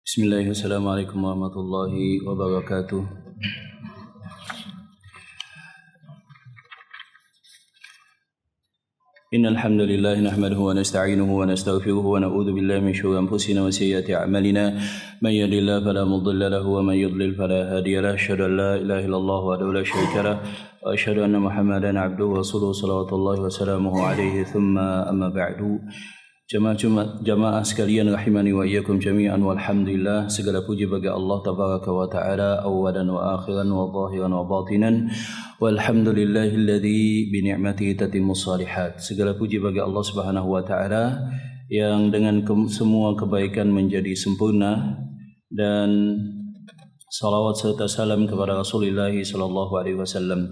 Bismillahirrahmanirrahim. Assalamualaikum warahmatullahi wabarakatuh. Innal hamdalillah nahmaduhu wa nasta'inuhu wa nastaghfiruhu wa na'udzu billahi min shururi anfusina wa sayyiati a'malina. May yahdihillahu fala mudilla lahu wa may yudlil fala hadiya lahu. Asyhadu an la ilaha illallah wahdahu la syarika lahu wa asyhadu anna Muhammadan 'abduhu wa rasuluhu salawatullahi wa salamuhu alaihi thumma amma ba'du. Jamaah sekalian rahimani wa iyyakum jami'an walhamdulillah, segala puji bagi Allah tabaraka wa taala awwalan wa akhiran wa zahiran wa batinan, walhamdulillahilladzi bi ni'matihi tatimmus shalihat. Segala puji bagi Allah Subhanahu wa taala yang dengan semua kebaikan menjadi sempurna, dan salawat serta salam kepada Rasulullah sallallahu alaihi wasallam.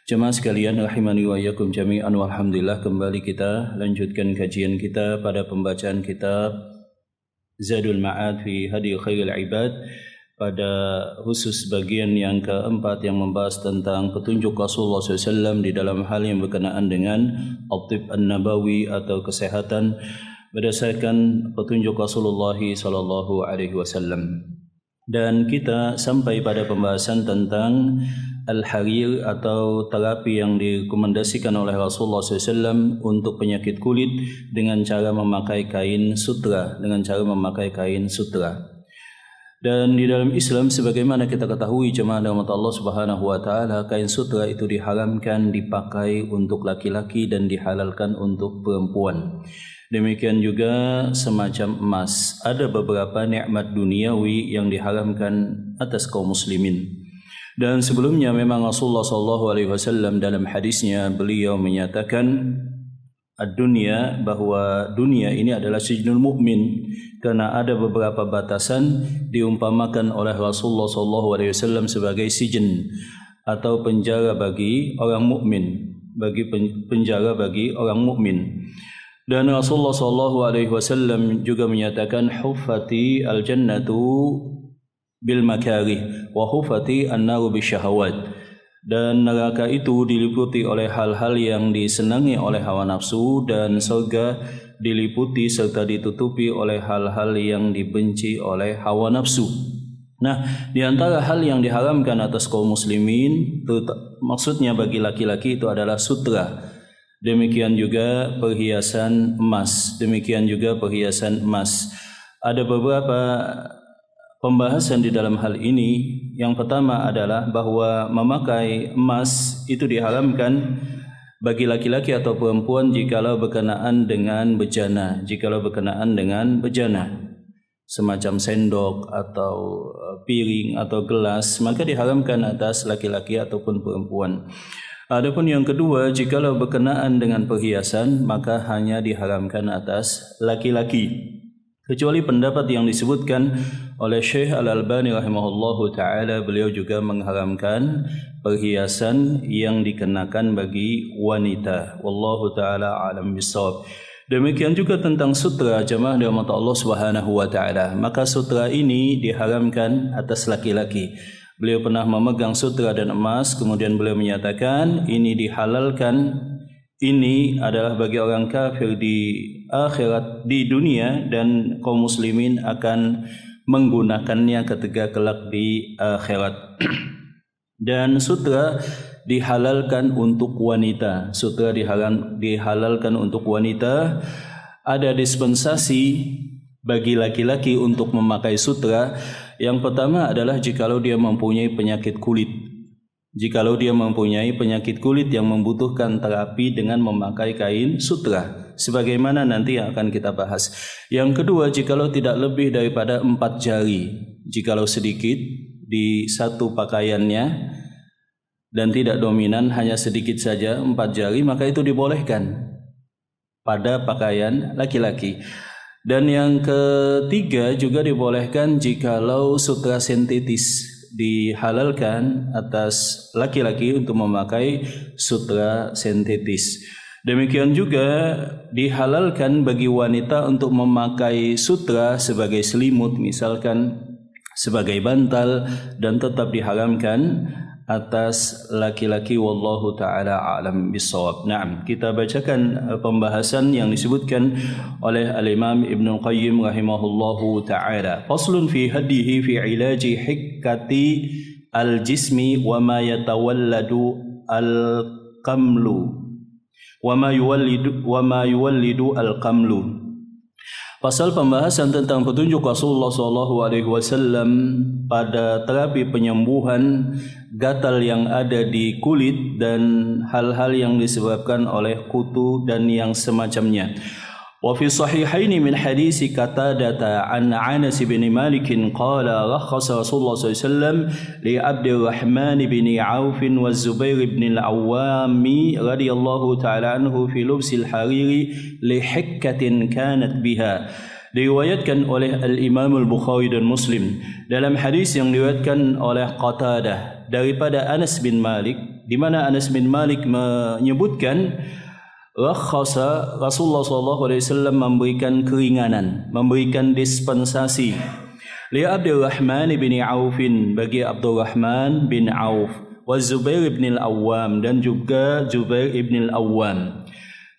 Jemaah sekalian rahimani wa iyyakum jami'an walhamdulillah, kembali kita lanjutkan kajian kita pada pembacaan kitab Zadul Ma'ad fi Hadi Khairil Ibad, pada khusus bagian yang keempat yang membahas tentang petunjuk Rasulullah SAW di dalam hal yang berkenaan dengan at-tib an-nabawi atau kesehatan berdasarkan petunjuk Rasulullah SAW. Dan kita sampai pada pembahasan tentang Al-Harir atau terapi yang direkomendasikan oleh Rasulullah SAW untuk penyakit kulit dengan cara memakai kain sutra, Dan di dalam Islam, sebagaimana kita ketahui jemaah rahmat Allah Subhanahu wa taala, kain sutra itu diharamkan dipakai untuk laki-laki dan dihalalkan untuk perempuan. Demikian juga semacam emas. Ada beberapa nikmat duniawi yang diharamkan atas kaum muslimin. Dan sebelumnya memang Rasulullah SAW dalam hadisnya beliau menyatakan ad-dunya, bahwa dunia ini adalah sijnul mukmin, karena ada beberapa batasan diumpamakan oleh Rasulullah SAW sebagai sijin atau penjara bagi orang mukmin, penjara bagi orang mukmin. Dan Rasulullah SAW juga menyatakan huffati al-jannatu bil makarih wa hufati an-naru bisyahawat, dan neraka itu diliputi oleh hal-hal yang disenangi oleh hawa nafsu, dan surga diliputi serta ditutupi oleh hal-hal yang dibenci oleh hawa nafsu. Nah, di antara hal yang diharamkan atas kaum muslimin, maksudnya bagi laki-laki, itu adalah sutra. Demikian juga perhiasan emas. Ada beberapa pembahasan di dalam hal ini. Yang pertama adalah bahwa memakai emas itu diharamkan bagi laki-laki atau perempuan jikalau berkenaan dengan bejana, semacam sendok atau piring atau gelas, maka diharamkan atas laki-laki ataupun perempuan. Adapun yang kedua, jikalau berkenaan dengan perhiasan, maka hanya diharamkan atas laki-laki, kecuali pendapat yang disebutkan oleh Syekh Al-Albani rahimahullahu ta'ala. Beliau juga mengharamkan perhiasan yang dikenakan bagi wanita. Wallahu ta'ala alam bisawab. Demikian juga tentang sutra, jemaah rahmat Allah Subhanahu wa ta'ala. Maka sutra ini diharamkan atas laki-laki. Beliau pernah memegang sutra dan emas, kemudian beliau menyatakan ini dihalalkan, ini adalah bagi orang kafir di akhirat, di dunia, dan kaum muslimin akan menggunakannya ketika kelak di akhirat. Dan sutra dihalalkan untuk wanita. Ada dispensasi bagi laki-laki untuk memakai sutra. Yang pertama adalah jikalau dia mempunyai penyakit kulit. Yang membutuhkan terapi dengan memakai kain sutra, sebagaimana nanti yang akan kita bahas. Yang kedua, jikalau tidak lebih daripada 4 jari, jikalau sedikit di satu pakaiannya dan tidak dominan, hanya sedikit saja 4 jari, maka itu dibolehkan pada pakaian laki-laki. Dan yang ketiga juga dibolehkan jikalau sutra sintetis, dihalalkan atas laki-laki untuk memakai sutra sintetis. Demikian juga dihalalkan bagi wanita untuk memakai sutra sebagai selimut, misalkan sebagai bantal, dan tetap diharamkan atas laki-laki, wallahu taala a'lam bissawab. Naam, kita bacakan pembahasan yang disebutkan oleh Al-Imam Ibnu Qayyim rahimahullahu taala. Faslun fi hadihi fi ilaji hikkati al-jismi wa ma yatawalladu al-qamlu wa ma yuwallidu al-qamlu. Pasal pembahasan tentang petunjuk Rasulullah SAW pada terapi penyembuhan gatal yang ada di kulit dan hal-hal yang disebabkan oleh kutu dan yang semacamnya. Wa fi sahihaini min hadisi Qatadah an Anas bin Malik qala rakhasa Rasulullah SAW li Abdurrahman bin Auf wa Zubair bin al-Awwam radhiyallahu ta'ala anhu fi lubsil hariri li hikkatin kanat biha. Diriwayatkan oleh Al-Imam Al-Bukhari dan Muslim dalam hadis yang diriwayatkan oleh Qatadah daripada Anas bin Malik, di mana Anas bin Malik menyebutkan rakhasa Rasulullah SAW memberikan keringanan, memberikan dispensasi li Abdurrahman bin Auf, bagi Abdurrahman bin Auf, wa Zubair bin al-Awwam, dan juga Zubair bin al-Awwam,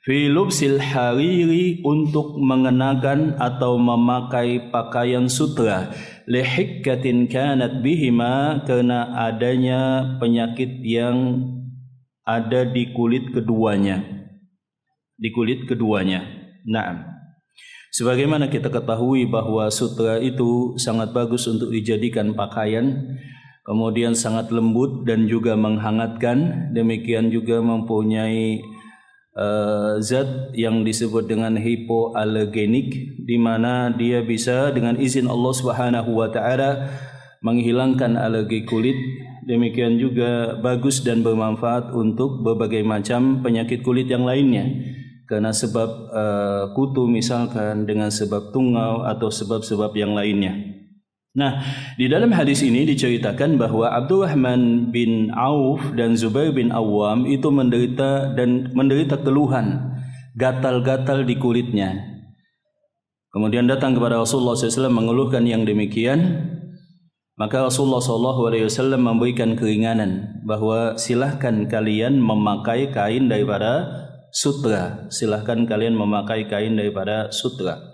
fi lubsil hariri, untuk mengenakan atau memakai pakaian sutra, li hikkatin kanat bihima, karena adanya penyakit yang ada di kulit keduanya. Naam. Sebagaimana kita ketahui bahwa sutra itu sangat bagus untuk dijadikan pakaian, kemudian sangat lembut dan juga menghangatkan. Demikian juga mempunyai zat yang disebut dengan hipoalergenik, di mana dia bisa dengan izin Allah Subhanahu wa taala menghilangkan alergi kulit. Demikian juga bagus dan bermanfaat untuk berbagai macam penyakit kulit yang lainnya, karena sebab kutu misalkan, dengan sebab tungau atau sebab-sebab yang lainnya. Nah, di dalam hadis ini diceritakan bahwa Abdurrahman bin Auf dan Zubair bin Awwam itu menderita keluhan gatal-gatal di kulitnya. Kemudian datang kepada Rasulullah SAW mengeluhkan yang demikian. Maka Rasulullah SAW memberikan keringanan bahwa silahkan kalian memakai kain daripada sutra. Silahkan kalian memakai kain daripada sutra.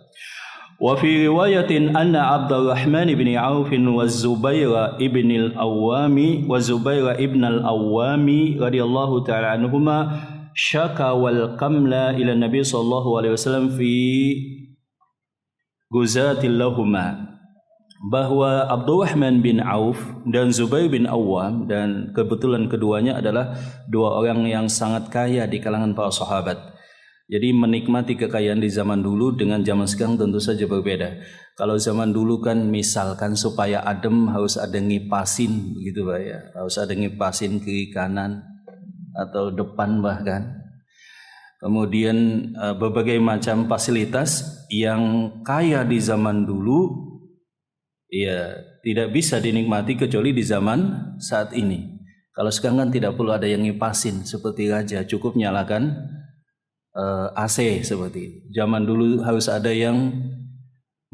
Wa fi riwayatin anna Abdurrahman bin Auf wa Zubair ibn al-Awwami radhiyallahu ta'ala anhuma syaka wal qamla ila Nabi sallallahu alaihi wasallam fi guzatil lahuma, bahwa Abdurrahman bin Auf dan Zubair bin Awwam, dan kebetulan keduanya adalah dua orang yang sangat kaya di kalangan para sahabat. Jadi menikmati kekayaan di zaman dulu dengan zaman sekarang tentu saja berbeda. Kalau zaman dulu kan misalkan supaya adem harus ada ngipasin begitu Pak ya. Harus ada ngipasin kiri kanan atau depan bahkan. Kemudian berbagai macam fasilitas yang kaya di zaman dulu ya tidak bisa dinikmati kecuali di zaman saat ini. Kalau sekarang kan tidak perlu ada yang ngipasin seperti raja, cukup nyalakan AC seperti itu. Zaman dulu harus ada yang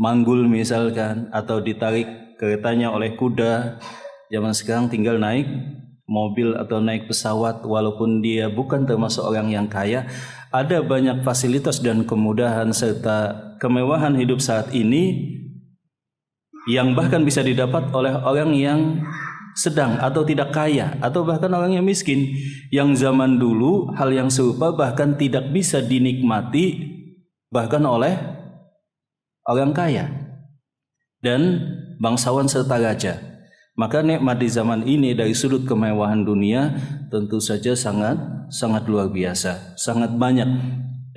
manggul misalkan, atau ditarik keretanya oleh kuda. Zaman sekarang tinggal naik mobil atau naik pesawat, walaupun dia bukan termasuk orang yang kaya. Ada banyak fasilitas dan kemudahan serta kemewahan hidup saat ini yang bahkan bisa didapat oleh orang yang sedang atau tidak kaya, atau bahkan orang yang miskin. Yang zaman dulu hal yang serupa bahkan tidak bisa dinikmati bahkan oleh orang kaya dan bangsawan serta raja. Maka nikmat di zaman ini dari sudut kemewahan dunia tentu saja sangat luar biasa, sangat banyak.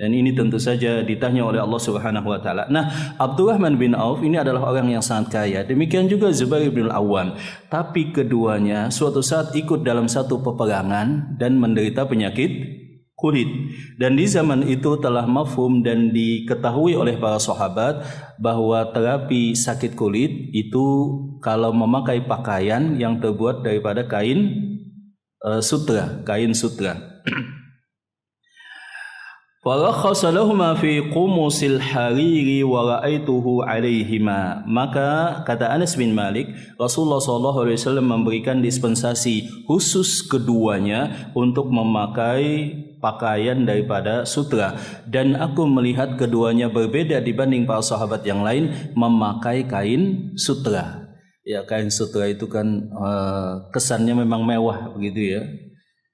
Dan ini tentu saja ditanya oleh Allah Subhanahu wa taala. Nah, Abdurrahman bin Auf ini adalah orang yang sangat kaya. Demikian juga Zubair bin al-Awwam. Tapi keduanya suatu saat ikut dalam satu peperangan dan menderita penyakit kulit. Dan di zaman itu telah mafhum dan diketahui oleh para sahabat bahwa terapi sakit kulit itu kalau memakai pakaian yang terbuat daripada kain sutra. Farakhasa lahuma fi qumusil hariri wa ra'aituhu alaihima. Maka kata Anas bin Malik, Rasulullah SAW memberikan dispensasi khusus keduanya untuk memakai pakaian daripada sutra, dan aku melihat keduanya berbeda dibanding para sahabat yang lain memakai kain sutra. Ya, kain sutra itu kan kesannya memang mewah begitu ya.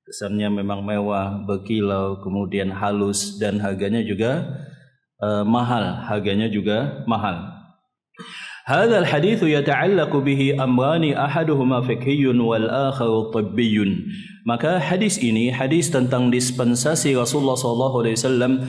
Kesannya memang mewah, berkilau, kemudian halus, dan harganya juga mahal. Hadzal hadits yata'allaqu bihi amrani ahaduhuma fiqhiyyun wal akharu tibbiyyun. Maka hadis ini hadis tentang dispensasi Rasulullah SAW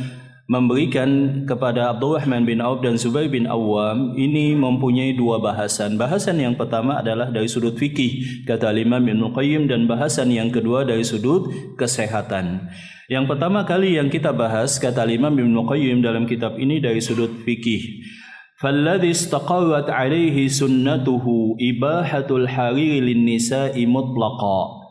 memberikan kepada Abdurrahman bin Auf dan Zubair bin Awam ini mempunyai dua bahasan. Bahasan yang pertama adalah dari sudut fikih, kata Imam Ibnu Qayyim, dan bahasan yang kedua dari sudut kesehatan. Yang pertama kali yang kita bahas, kata Imam Ibnu Qayyim dalam kitab ini, dari sudut fikih. Falladhi istaqarrat alaihi sunnatuhu ibahatul hariri lin-nisa'i mutlaqa.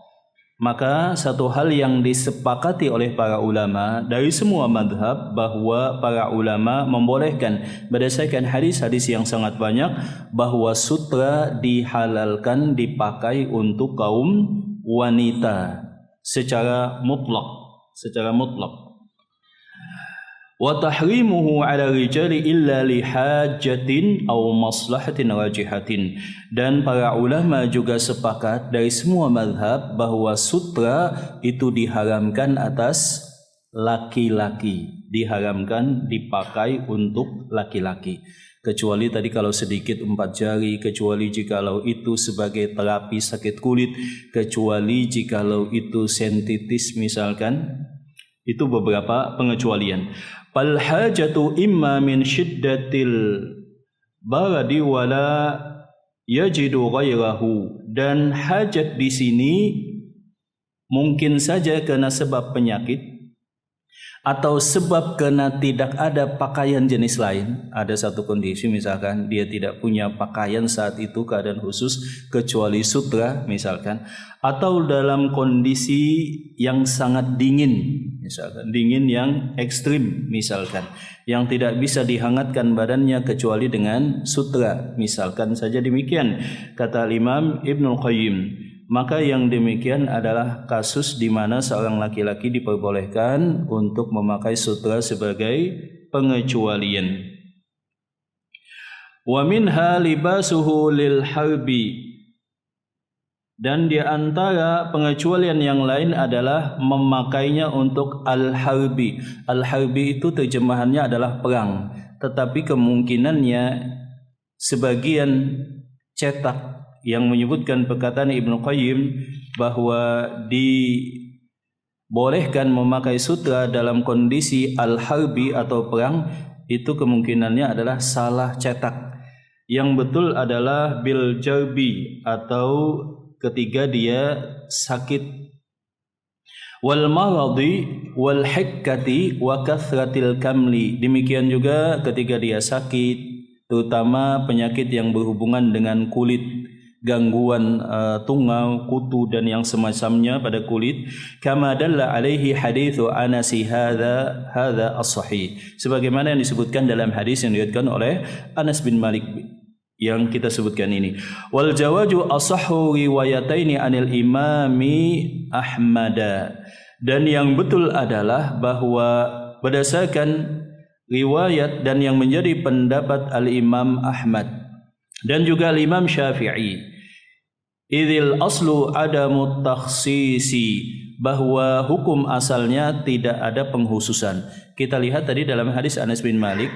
Maka satu hal yang disepakati oleh para ulama dari semua madhab, bahwa para ulama membolehkan berdasarkan hadis-hadis yang sangat banyak bahwa sutra dihalalkan dipakai untuk kaum wanita secara mutlak. Wa tahrimuhu 'ala rijali illa li hajatin aw maslahatin rajihatin. Dan para ulama juga sepakat dari semua mazhab bahwa sutra itu diharamkan atas laki-laki, diharamkan dipakai untuk laki-laki, kecuali tadi kalau sedikit 4 jari, kecuali jikalau itu sebagai terapi sakit kulit, kecuali jikalau itu sentitis misalkan. Itu beberapa pengecualian. Fal hajatu imma min syiddatil baradi wala yajidu ghairahu. Dan hajat di sini mungkin saja karena sebab penyakit atau sebab karena tidak ada pakaian jenis lain. Ada satu kondisi misalkan dia tidak punya pakaian saat itu, keadaan khusus kecuali sutra misalkan, atau dalam kondisi yang sangat dingin misalkan, dingin yang ekstrim misalkan, yang tidak bisa dihangatkan badannya kecuali dengan sutra misalkan saja demikian, kata Imam Ibnu Qayyim. Maka yang demikian adalah kasus di mana seorang laki-laki diperbolehkan untuk memakai sutra sebagai pengecualian. Wa minha libasuhu lil harbi. Dan di antara pengecualian yang lain adalah memakainya untuk al-harbi. Al-harbi itu terjemahannya adalah perang, tetapi kemungkinannya sebagian cetak yang menyebutkan perkataan Ibnu Qayyim bahwa dibolehkan memakai sutra dalam kondisi al-harbi atau perang, itu kemungkinannya adalah salah cetak. Yang betul adalah bil jarbi atau ketika dia sakit, wal maradi wal hikkati wa kathratil kamli. Demikian juga ketika dia sakit, terutama penyakit yang berhubungan dengan kulit, gangguan tungau, kutu dan yang semacamnya pada kulit. Kama dalla alaihi hadithu Anasi hadza as-sahih, sebagaimana yang disebutkan dalam hadis yang diriwayatkan oleh Anas bin Malik yang kita sebutkan ini. Wal jawaju asahhu riwayataini anil imami Ahmad. Dan yang betul adalah bahwa berdasarkan riwayat dan yang menjadi pendapat al-Imam Ahmad dan juga al-Imam Syafi'i, idzil aslu adamu takhsisi, bahwa hukum asalnya tidak ada penghususan. Kita lihat tadi dalam hadis Anas bin Malik,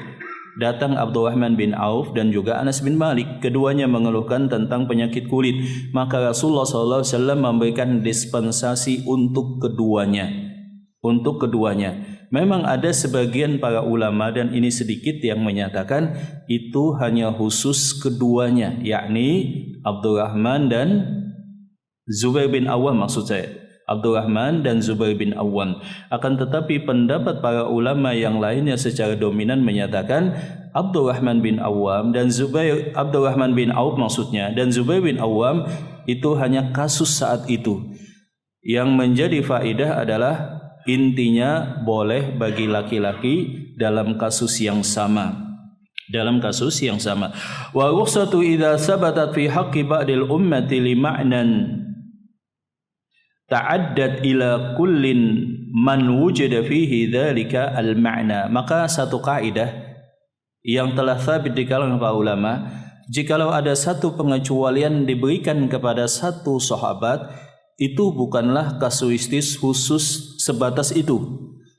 datang Abdurrahman bin Auf dan juga Anas bin Malik, keduanya mengeluhkan tentang penyakit kulit, maka Rasulullah SAW memberikan dispensasi untuk keduanya. Memang ada sebagian para ulama, dan ini sedikit, yang menyatakan itu hanya khusus keduanya, yakni Abdurrahman dan Zubair bin Awam, maksud saya Abdurrahman dan Zubair bin Awam. Akan tetapi pendapat para ulama yang lainnya secara dominan menyatakan Abdurrahman bin Awam dan Abdurrahman bin Auf maksudnya, dan Zubair bin Awam itu hanya kasus saat itu. Yang menjadi faedah adalah intinya boleh bagi laki-laki dalam kasus yang sama. Wa rukhsatu idza sabatat fi haqqi ba'dil ummati li ma'nan ta'addat ila kullin man wujida fihi dzalika al-ma'na. Maka satu kaidah yang telah sabit di kalangan para ulama, jikalau ada satu pengecualian diberikan kepada satu sahabat, itu bukanlah kasuistis khusus sebatas itu,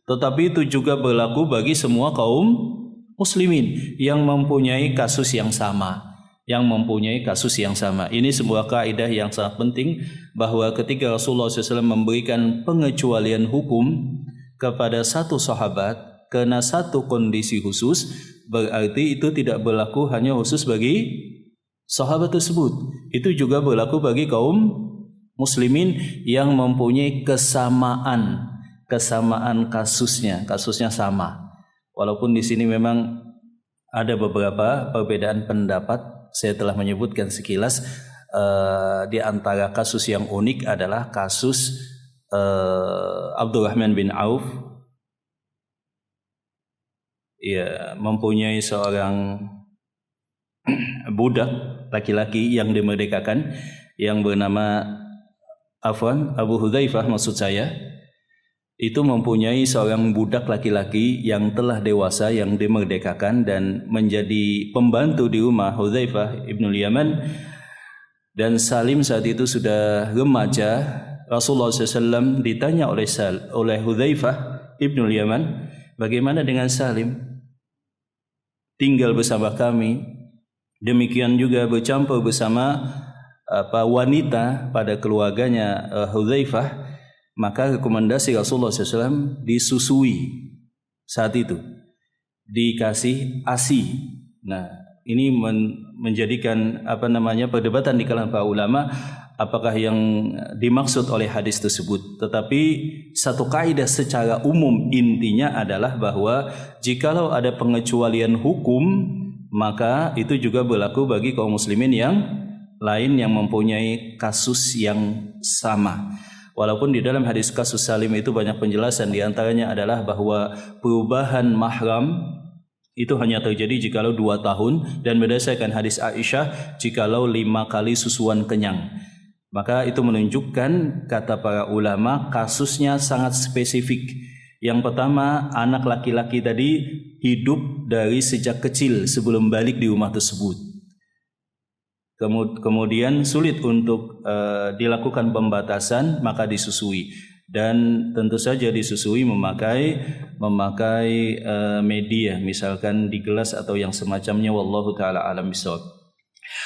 tetapi itu juga berlaku bagi semua kaum muslimin yang mempunyai kasus yang sama. Ini sebuah kaidah yang sangat penting, bahwa ketika Rasulullah SAW memberikan pengecualian hukum kepada satu sahabat karena satu kondisi khusus, berarti itu tidak berlaku hanya khusus bagi sahabat tersebut. Itu juga berlaku bagi kaum muslimin yang mempunyai kesamaan kasusnya sama. Walaupun di sini memang ada beberapa perbedaan pendapat, saya telah menyebutkan sekilas. Di antara kasus yang unik adalah kasus Abdurrahman bin Auf, ya, mempunyai seorang budak laki-laki yang dimerdekakan yang bernama Abu Hudzaifah, maksud saya. Itu mempunyai seorang budak laki-laki yang telah dewasa yang dimerdekakan dan menjadi pembantu di rumah Hudzaifah ibnul Yaman. Dan Salim saat itu sudah remaja. Rasulullah SAW ditanya oleh Hudzaifah ibnul Yaman, bagaimana dengan Salim? Tinggal bersama kami, demikian juga bercampur bersama wanita pada keluarganya Hudzaifah. Maka rekomendasi Rasulullah SAW disusui saat itu, dikasih ASI. Nah, ini menjadikan perdebatan di kalangan para ulama, apakah yang dimaksud oleh hadis tersebut. Tetapi satu kaidah secara umum intinya adalah bahwa jikalau ada pengecualian hukum, maka itu juga berlaku bagi kaum muslimin yang lain yang mempunyai kasus yang sama. Walaupun di dalam hadis kasus Salim itu banyak penjelasan, di antaranya adalah bahwa perubahan mahram itu hanya terjadi jikalau 2 tahun, dan berdasarkan hadis Aisyah jikalau 5 kali susuan kenyang. Maka itu menunjukkan, kata para ulama, kasusnya sangat spesifik. Yang pertama, anak laki-laki tadi hidup dari sejak kecil sebelum balik di rumah tersebut. Kemudian sulit untuk dilakukan pembatasan, maka disusui. Dan tentu saja disusui memakai media, misalkan di gelas atau yang semacamnya. Wallahu taala alam bisawab.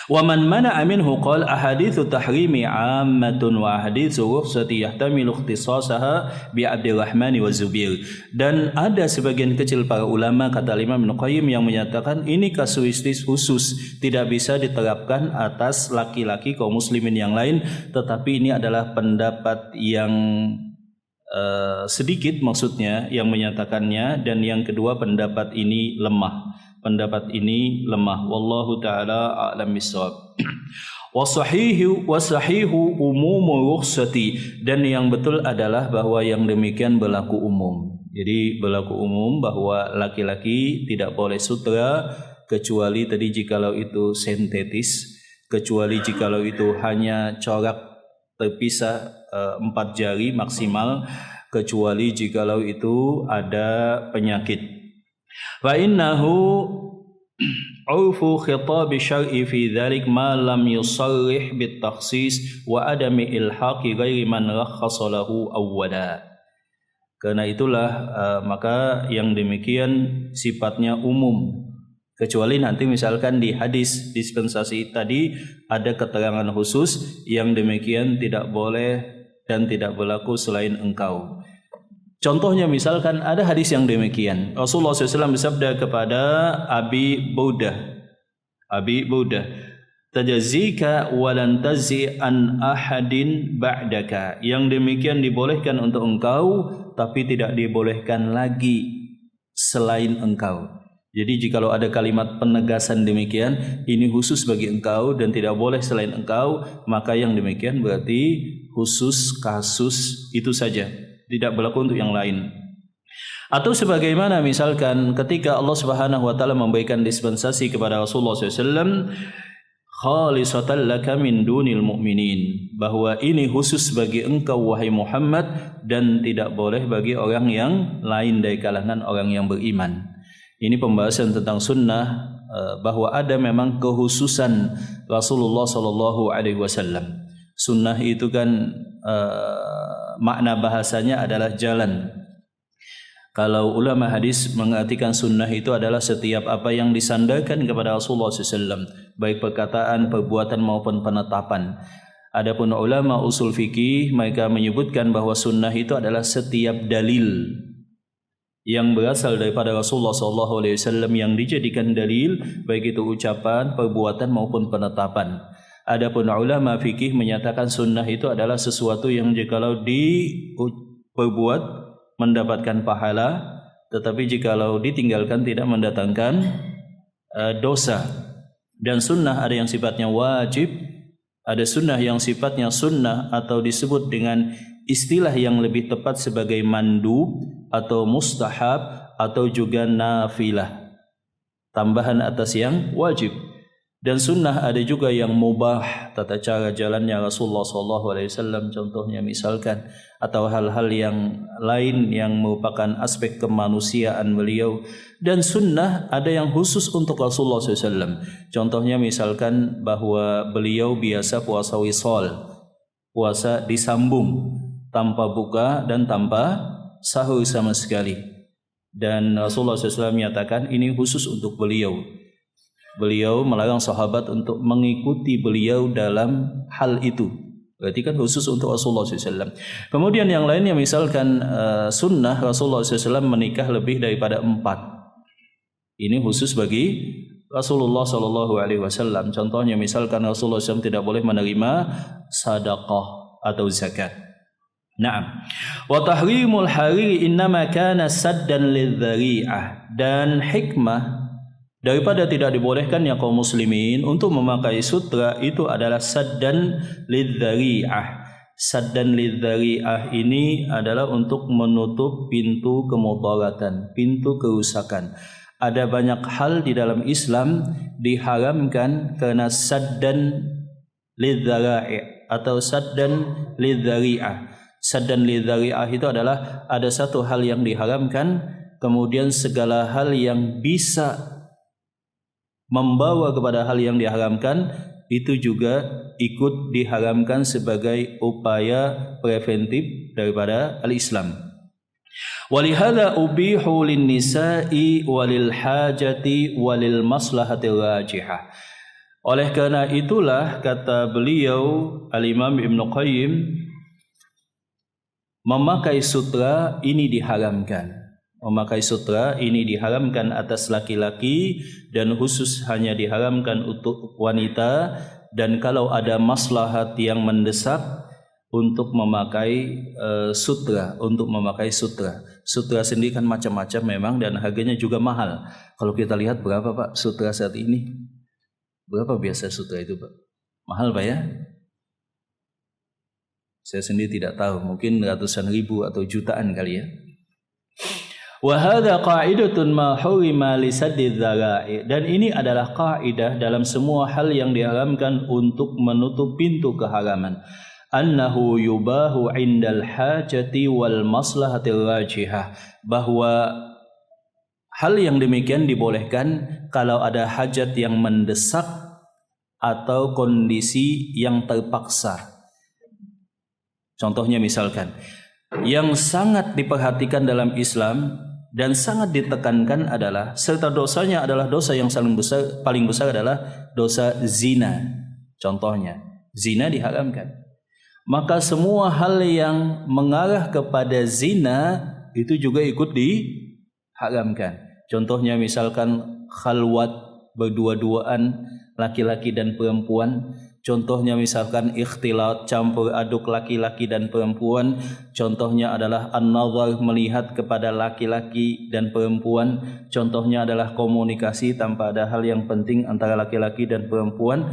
Wa man mana'a minhu qala ahaditsu tahrimi 'ammatun wa ahaditsu rukhsati yahtamilu ikhtisasaha bi Abdurrahman wa Zubair. Dan ada sebagian kecil para ulama, kata Imam Ibnu Qayyim, yang menyatakan ini kasuistis khusus, tidak bisa diterapkan atas laki-laki kaum muslimin yang lain. Tetapi ini adalah pendapat yang sedikit, maksudnya, yang menyatakannya. Dan yang kedua, pendapat ini lemah. Wallahu taala a'lam bissawab. Wasahihu umumu rukhsati, dan yang betul adalah bahwa yang demikian berlaku umum. Jadi berlaku umum bahwa laki-laki tidak boleh sutra, kecuali tadi jikalau itu sintetis, kecuali jikalau itu hanya corak terpisah 4 jari maksimal, kecuali jikalau itu ada penyakit. Fa innahu urfu khitab syar'i fi dzalik ma lam yusarrih bit takhsis wa adami ilhaqi ghairi man rakhasa lahu awwala. Karena itulah maka yang demikian sifatnya umum, kecuali nanti misalkan di hadis dispensasi tadi ada keterangan khusus, yang demikian tidak boleh dan tidak berlaku selain engkau. Contohnya misalkan ada hadis yang demikian. Rasulullah SAW bersabda kepada Abi Baudah, tajazika walan tazi an ahadin ba'daka. Yang demikian dibolehkan untuk engkau, tapi tidak dibolehkan lagi selain engkau. Jadi jikalau ada kalimat penegasan demikian, ini khusus bagi engkau dan tidak boleh selain engkau, maka yang demikian berarti khusus kasus itu saja. tidak berlaku untuk yang lain. Atau sebagaimana misalkan ketika Allah Subhanahu wa taala memberikan dispensasi kepada Rasulullah SAW, khalisatan laka min dunil mu'minin, bahwa ini khusus bagi engkau wahai Muhammad dan tidak boleh bagi orang yang lain dari kalangan orang yang beriman. Ini pembahasan tentang sunnah, bahwa ada memang kekhususan Rasulullah sallallahu alaihi wasallam. Sunnah itu kan makna bahasanya adalah jalan. Kalau ulama hadis mengartikan sunnah itu adalah setiap apa yang disandarkan kepada Rasulullah SAW, baik perkataan, perbuatan maupun penetapan. Adapun ulama usul fikih, mereka menyebutkan bahwa sunnah itu adalah setiap dalil yang berasal daripada Rasulullah SAW yang dijadikan dalil, baik itu ucapan, perbuatan maupun penetapan. Adapun ulama fikih menyatakan sunnah itu adalah sesuatu yang jikalau diperbuat mendapatkan pahala, tetapi jikalau ditinggalkan tidak mendatangkan dosa. Dan sunnah ada yang sifatnya wajib, ada sunnah yang sifatnya sunnah atau disebut dengan istilah yang lebih tepat sebagai mandub atau mustahab atau juga nafilah, tambahan atas yang wajib. Dan sunnah ada juga yang mubah, tata cara jalannya Rasulullah SAW contohnya misalkan, atau hal-hal yang lain yang merupakan aspek kemanusiaan beliau. Dan sunnah ada yang khusus untuk Rasulullah SAW. Contohnya misalkan bahwa beliau biasa puasa wisol, puasa disambung, tanpa buka dan tanpa sahur sama sekali. Dan Rasulullah SAW menyatakan ini khusus untuk beliau. Beliau melarang sahabat untuk mengikuti beliau dalam hal itu. Berarti kan khusus untuk Rasulullah SAW. Kemudian yang lainnya misalkan sunnah Rasulullah SAW menikah lebih daripada 4. Ini khusus bagi Rasulullah SAW. Contohnya misalkan Rasulullah SAW tidak boleh menerima sedekah atau zakat. Naam. Wa tahrimul hariri innama kana saddan lidzari'ah. Dan hikmah daripada tidak dibolehkannya kaum muslimin untuk memakai sutra itu adalah saddan lidzari'ah. Saddan lidzari'ah ini adalah untuk menutup pintu kemudaratan, pintu kerusakan. Ada banyak hal di dalam Islam diharamkan karena saddan lidzara'i' atau saddan lidzari'ah. Saddan lidzari'ah itu adalah ada satu hal yang diharamkan, kemudian segala hal yang bisa membawa kepada hal yang diharamkan itu juga ikut diharamkan sebagai upaya preventif daripada al-Islam. Walihada ubihu lin-nisa'i walil hajati walil maslahati rajihah. Oleh karena itulah kata beliau Al-Imam Ibn Qayyim, memakai sutra ini diharamkan. Memakai sutra ini diharamkan atas laki-laki dan khusus hanya diharamkan untuk wanita. Dan kalau ada maslahat yang mendesak untuk memakai sutra, sutra sendiri kan macam-macam memang dan harganya juga mahal. Kalau kita lihat berapa Pak sutra saat ini? Berapa biasa sutra itu Pak? Mahal Pak ya? Saya sendiri tidak tahu, mungkin ratusan ribu atau jutaan kali ya. Wa hadza qa'idatun ma hurima li saddidz dzara'i. Dan ini adalah kaidah dalam semua hal yang diharamkan untuk menutup pintu keharaman. Annahu yubahu 'indal hajati wal maslahati rajihah, bahwa hal yang demikian dibolehkan kalau ada hajat yang mendesak atau kondisi yang terpaksa. Contohnya misalkan yang sangat diperhatikan dalam Islam dan sangat ditekankan adalah, serta dosanya adalah dosa yang paling besar adalah dosa zina. Contohnya, zina diharamkan. Maka semua hal yang mengarah kepada zina itu juga ikut diharamkan. Contohnya misalkan khalwat, berdua-duaan laki-laki dan perempuan. Contohnya misalkan ikhtilat, campur aduk laki-laki dan perempuan. Contohnya adalah an-nazar, melihat kepada laki-laki dan perempuan. Contohnya adalah komunikasi tanpa ada hal yang penting antara laki-laki dan perempuan.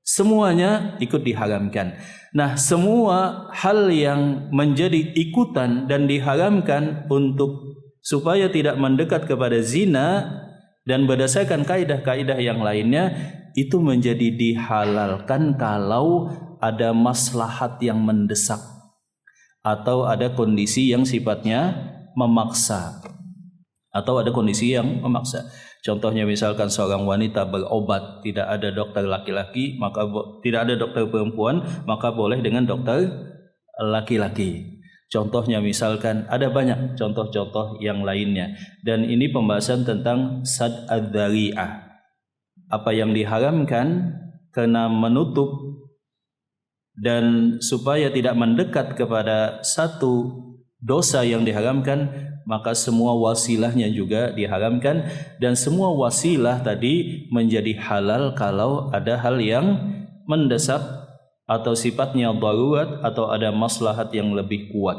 semuanya ikut diharamkan. Nah, semua hal yang menjadi ikutan dan diharamkan untuk supaya tidak mendekat kepada zina dan berdasarkan kaidah-kaidah yang lainnya itu menjadi dihalalkan kalau ada maslahat yang mendesak atau ada kondisi yang sifatnya memaksa atau ada kondisi yang memaksa. Contohnya misalkan seorang wanita berobat, tidak ada dokter laki-laki, maka tidak ada dokter perempuan, maka boleh dengan dokter laki-laki. Contohnya misalkan ada banyak contoh-contoh yang lainnya. Dan ini pembahasan tentang sad ad-dzari'ah. Apa yang diharamkan karena menutup dan supaya tidak mendekat kepada satu dosa yang diharamkan, maka semua wasilahnya juga diharamkan dan semua wasilah tadi menjadi halal kalau ada hal yang mendesak atau sifatnya darurat atau ada maslahat yang lebih kuat.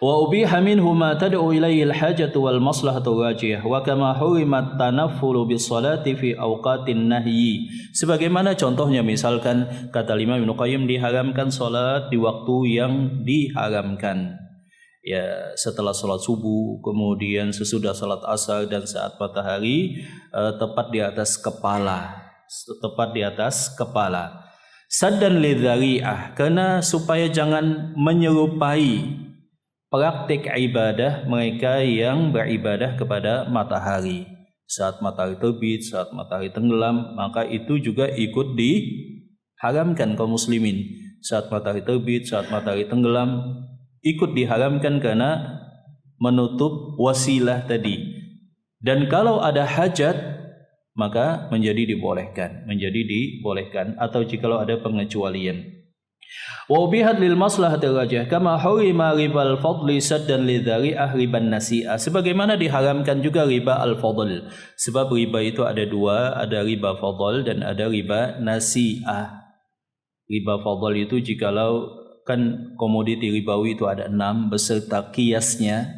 Wa ubiha minhu ma tad'u ilayhi al-hajatu wal maslahatu rajih wa kama hurimat tanaffulu bis salati fi awqatin nahyi. Sebagaimana contohnya misalkan kata Imam Ibnu Qayyim diharamkan salat di waktu yang diharamkan. Ya, setelah salat subuh, kemudian sesudah salat asar dan saat matahari tepat di atas kepala. Saddan lidzari'ah, karena supaya jangan menyerupai praktik ibadah mereka yang beribadah kepada matahari. Saat matahari terbit, saat matahari tenggelam, maka itu juga ikut diharamkan kaum muslimin. Saat matahari terbit, saat matahari tenggelam, ikut diharamkan karena menutup wasilah tadi. Dan kalau ada hajat maka menjadi dibolehkan atau jikalau ada pengecualian. Wa ubihat lil maslahati rajih kama hurima ribal fadli saddan lidzari'ah riban nasi'ah. Sebagaimana diharamkan juga riba al-fadl. Sebab riba itu ada dua, ada riba fadl dan ada riba nasi'ah. Riba fadl itu jikalau kan komoditi ribawi itu ada 6 beserta kiasnya,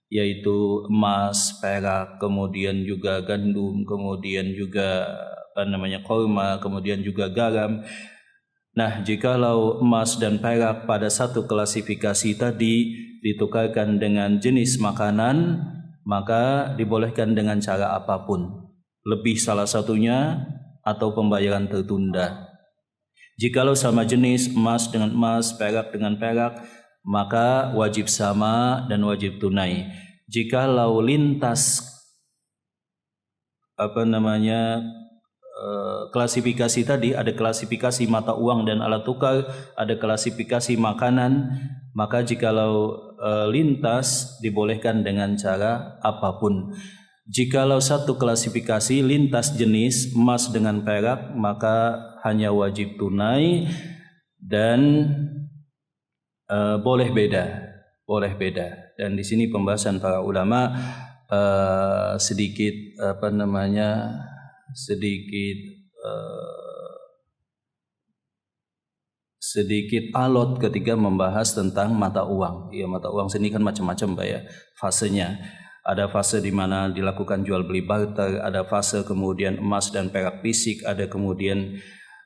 yaitu emas, perak, kemudian juga gandum, kemudian juga korma, kemudian juga garam. Nah, jikalau emas dan perak pada satu klasifikasi tadi ditukarkan dengan jenis makanan, maka dibolehkan dengan cara apapun, lebih salah satunya atau pembayaran tertunda. Jikalau sama jenis emas dengan emas, perak dengan perak, maka wajib sama dan wajib tunai. Jikalau lintas klasifikasi tadi, ada klasifikasi mata uang dan alat tukar, ada klasifikasi makanan, maka jikalau lintas dibolehkan dengan cara apapun. Jikalau satu klasifikasi lintas jenis emas dengan perak, maka hanya wajib tunai dan boleh beda. Dan di sini pembahasan para ulama sedikit alot ketika membahas tentang mata uang. Ya, mata uang sini kan macam-macam Pak ya fasenya. Ada fase di mana dilakukan jual beli barter, ada fase kemudian emas dan perak fisik, ada kemudian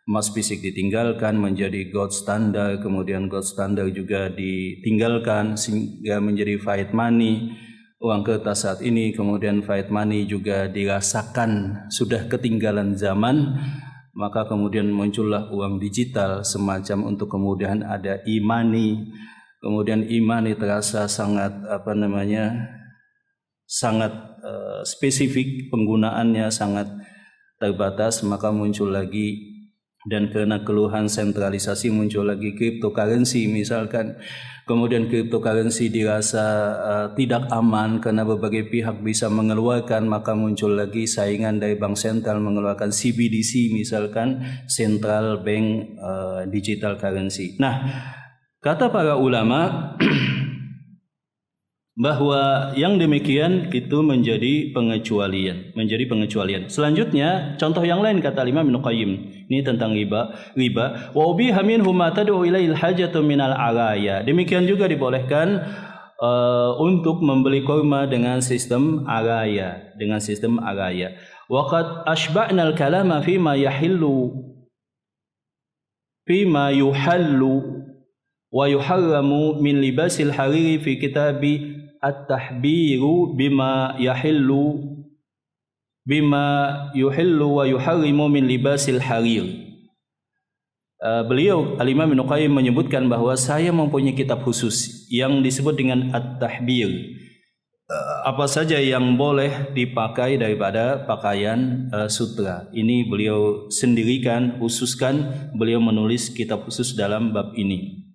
emas fisik ditinggalkan menjadi gold standard, kemudian gold standard juga ditinggalkan sehingga menjadi fiat money, uang kertas saat ini, kemudian fiat money juga dirasakan sudah ketinggalan zaman, maka kemudian muncullah uang digital semacam untuk kemudian ada e-money, kemudian e-money terasa sangat spesifik, penggunaannya sangat terbatas, maka muncul lagi, dan karena keluhan sentralisasi muncul lagi cryptocurrency misalkan. Kemudian cryptocurrency dirasa tidak aman karena berbagai pihak bisa mengeluarkan, maka muncul lagi saingan dari bank sentral mengeluarkan CBDC misalkan, Central Bank Digital Currency. Nah, kata para ulama bahwa yang demikian itu menjadi pengecualian. Selanjutnya contoh yang lain kata Imam Ibnu Qayyim, ini tentang riba. Wa ubiha minhu ma tad'u ilail hajatu minal araya. Demikian juga dibolehkan untuk membeli kurma dengan sistem araya, Wa qad ashba'na al-kalama fi ma yahillu fima yuhallu wa yuharramu min libasil hariri fi kitabi at-tahbiru bima yuhillu wa yuharrimu min libasil harir. Beliau Al-Imam Ibnu Qayyim menyebutkan bahwa saya mempunyai kitab khusus yang disebut dengan at-tahbir. Apa saja yang boleh dipakai daripada pakaian sutra. Ini beliau sendirikan, khususkan, beliau menulis kitab khusus dalam bab ini.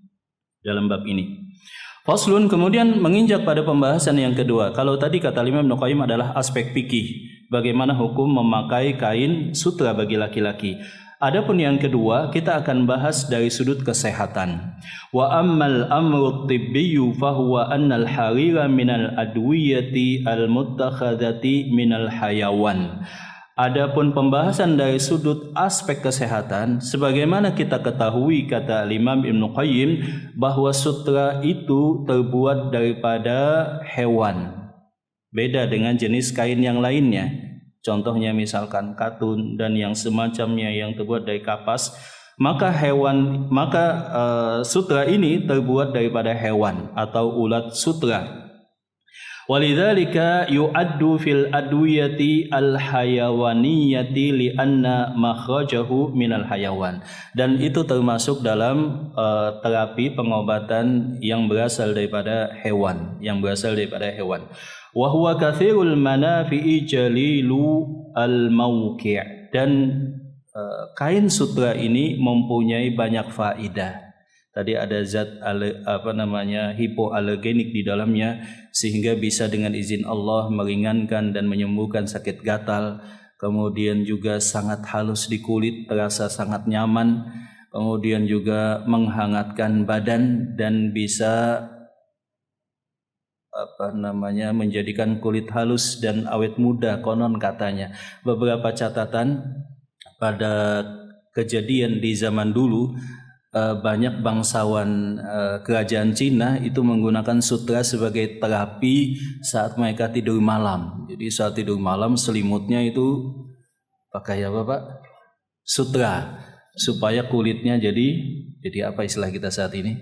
Faslun, kemudian menginjak pada pembahasan yang kedua. Kalau tadi kata Imam Ibnu Qayyim adalah aspek fikih, bagaimana hukum memakai kain sutra bagi laki-laki. Adapun yang kedua, kita akan bahas dari sudut kesehatan. Wa ammal amru tibbiyyu fahuwa annal harira minal adwiyati al-muttakhadhati minal hayawan. Adapun pembahasan dari sudut aspek kesehatan, sebagaimana kita ketahui kata Imam Ibnu Qayyim bahwa sutra itu terbuat daripada hewan. Beda dengan jenis kain yang lainnya. Contohnya misalkan katun dan yang semacamnya yang terbuat dari kapas, maka sutra ini terbuat daripada hewan atau ulat sutra. Walidzalika yu'addu fil adwiyati al-hayawaniyati li'anna makhrajahu minal hayawan. Dan itu termasuk dalam terapi pengobatan yang berasal daripada hewan, Wa huwa katsirul manafi'i jalilu al-mawqi'. Dan kain sutra ini mempunyai banyak faedah. Tadi ada zat hipoalergenik di dalamnya, sehingga bisa dengan izin Allah meringankan dan menyembuhkan sakit gatal. Kemudian juga sangat halus di kulit, terasa sangat nyaman. Kemudian juga menghangatkan badan dan bisa menjadikan kulit halus dan awet muda, konon katanya. Beberapa catatan pada kejadian di zaman dulu, banyak bangsawan kerajaan Cina itu menggunakan sutra sebagai terapi saat mereka tidur malam. Jadi saat tidur malam selimutnya itu pakai apa Pak? Sutra, supaya kulitnya jadi apa istilah kita saat ini?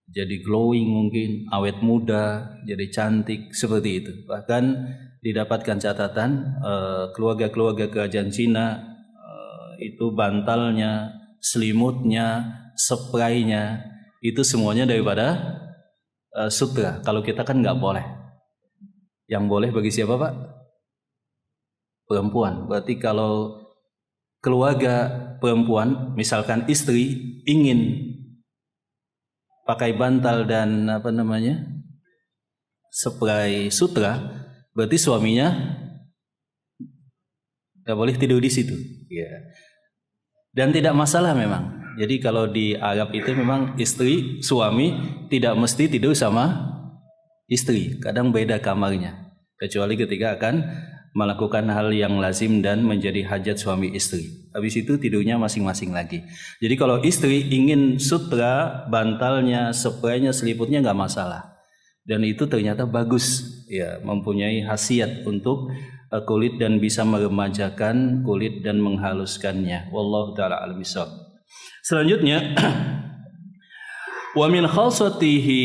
Jadi glowing mungkin, awet muda, jadi cantik, seperti itu. Bahkan didapatkan catatan keluarga-keluarga kerajaan Cina itu bantalnya, selimutnya, spraynya itu semuanya daripada sutra. Kalau kita kan nggak boleh. Yang boleh bagi siapa Pak? Perempuan. Berarti kalau keluarga perempuan, misalkan istri ingin pakai bantal dan spray sutra, berarti suaminya nggak boleh tidur di situ. Ya. Dan tidak masalah memang. Jadi kalau di Arab itu memang istri, suami tidak mesti tidur sama istri. Kadang beda kamarnya. Kecuali ketika akan melakukan hal yang lazim dan menjadi hajat suami istri. Habis itu tidurnya masing-masing lagi. Jadi kalau istri ingin sutra, bantalnya, spraynya, seliputnya nggak masalah. Dan itu ternyata bagus, ya, mempunyai khasiat untuk kulit dan bisa meremajakan kulit dan menghaluskannya. Wallahu taala a'lam bishawab. Selanjutnya, wa min khasatihi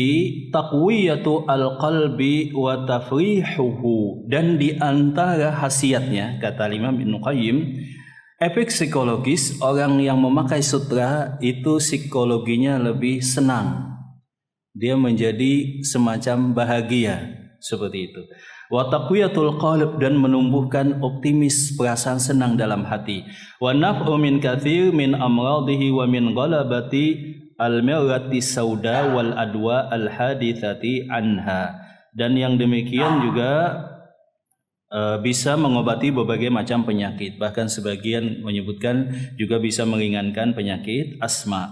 taqwiyatu al-qalbi wa tafrihuhu. Dan di antara khasiatnya, kata Imam Ibnu Qayyim, efek psikologis orang yang memakai sutra itu psikologinya lebih senang. Dia menjadi semacam bahagia, seperti itu. Wa taqwiyatul qalb, dan menumbuhkan optimis, perasaan senang dalam hati. Wa naf'u min katsir min amradihi wa min ghalabati al-mirrati sauda wal adwa al-hadithati anha. Dan yang demikian juga bisa mengobati berbagai macam penyakit. Bahkan sebagian menyebutkan juga bisa meringankan penyakit asma.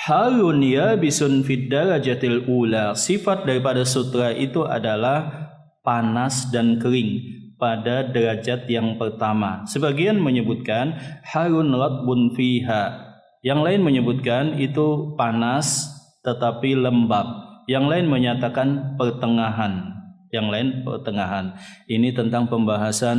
Harun yabisun fid darajatil ula. Sifat daripada sutra itu adalah panas dan kering pada derajat yang pertama. Sebagian menyebutkan harun ratbun fiha. Yang lain menyebutkan itu panas tetapi lembab. Yang lain menyatakan pertengahan. Ini tentang pembahasan